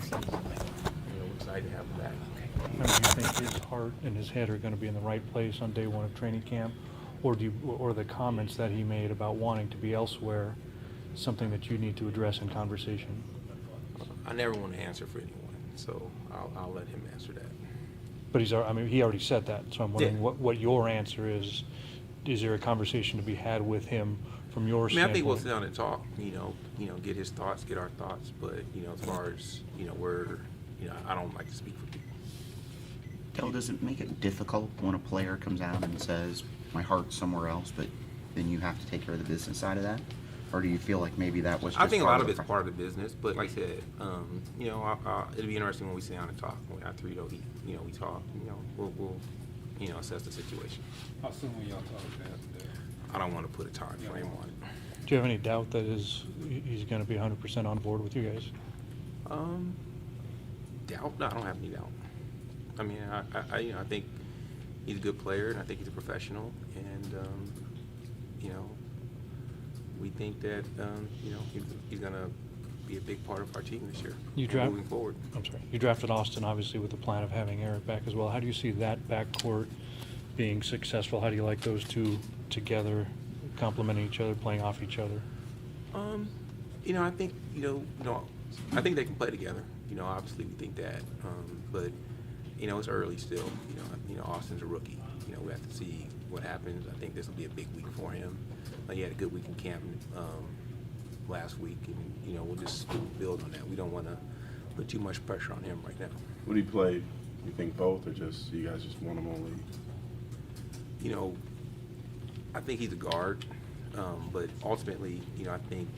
season. We're excited to have him back. Do you think his heart and his head are going to be in the right place on day one of training camp, or or the comments that he made about wanting to be elsewhere, something that you need to address in conversation? I never want to answer for anyone, so I'll let him answer that. But he already said that, so I'm wondering Yeah. what your answer is. Is there a conversation to be had with him from your I standpoint? think we'll sit down and talk. Get his thoughts, get our thoughts. But as far as I don't like to speak for people. Dell, does it make it difficult when a player comes out and says, my heart's somewhere else, but then you have to take care of the business side of that? Or do you feel like maybe that was just I think a lot of the it's part of the business, but like I said, it'll be interesting when we sit down and talk. After we talk, we'll assess the situation. How soon will y'all talk about that? I don't want to put a time frame on it. Do you have any doubt that he's going to be 100% on board with you guys? Doubt? No, I don't have any doubt. I mean, I think he's a good player, and I think he's a professional, and we think that he's going to be a big part of our team this year. Moving forward. I'm sorry. You drafted Austin, obviously, with the plan of having Eric back as well. How do you see that backcourt being successful? How do you like those two together, complementing each other, playing off each other? I think I think they can play together. Obviously we think that, but it's early still. Austin's a rookie. We have to see what happens. I think this will be a big week for him. He had a good week in camp last week, and we'll just build on that. We don't want to put too much pressure on him right now. Would he play? You think both, or just you guys just want him on lead? I think he's a guard, but ultimately, I think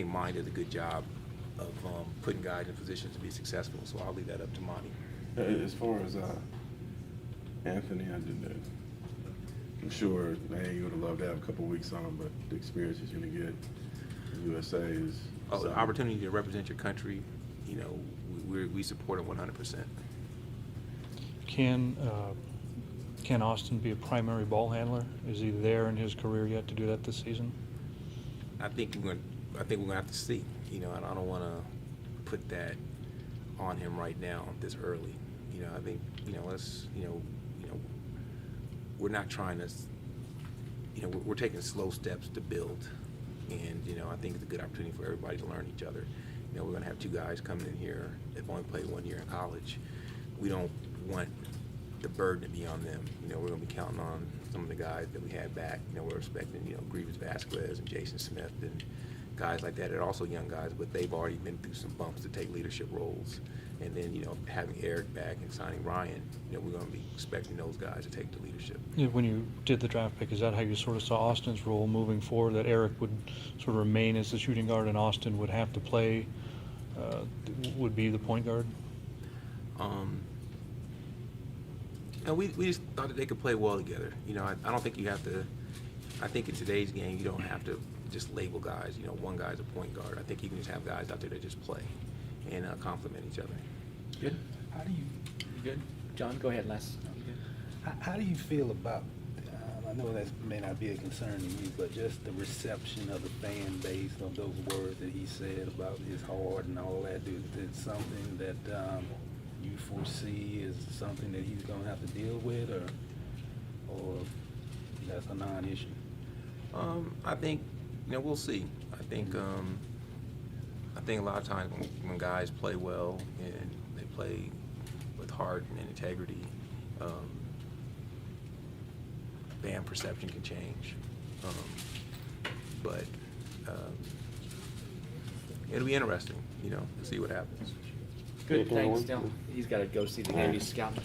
Monty does a good job of putting guys in positions to be successful. So I'll leave that up to Monty. As far as Anthony, I'm sure, man, you would have loved to have a couple weeks on him, but the experience he's going to get in USA is the opportunity to represent your country. We support him 100%. Can Austin be a primary ball handler? Is he there in his career yet to do that this season? I think we're going to have to see. I don't want to put that on him right now this early. I think we're not trying to. We're taking slow steps to build, and I think it's a good opportunity for everybody to learn each other. We're going to have two guys coming in here that only played 1 year in college. We don't want the burden to be on them. We're going to be counting on some of the guys that we had back. We're expecting, Grievous Vasquez and Jason Smith and guys like that. They're also young guys, but they've already been through some bumps to take leadership roles. And then, having Eric back and signing Ryan, we're going to be expecting those guys to take the leadership. Yeah, when you did the draft pick, is that how you sort of saw Austin's role moving forward, that Eric would sort of remain as the shooting guard and Austin would have to play, would be the point guard? We just thought that they could play well together. I don't think you have to. I think in today's game, you don't have to just label guys. One guy's a point guard. I think you can just have guys out there that just play and complement each other. Good. You good? John, go ahead, Les. How do you feel about, I know that may not be a concern to you, but just the reception of the fan base of those words that he said about his heart and all that? Is it something that you foresee is something that he's going to have to deal with, or that's a non-issue? I think, we'll see. I think a lot of times when guys play well and they play with heart and integrity, fan perception can change. But it'll be interesting, to see what happens. Good, thanks, Dell. He's got to go see the game. He's scouting.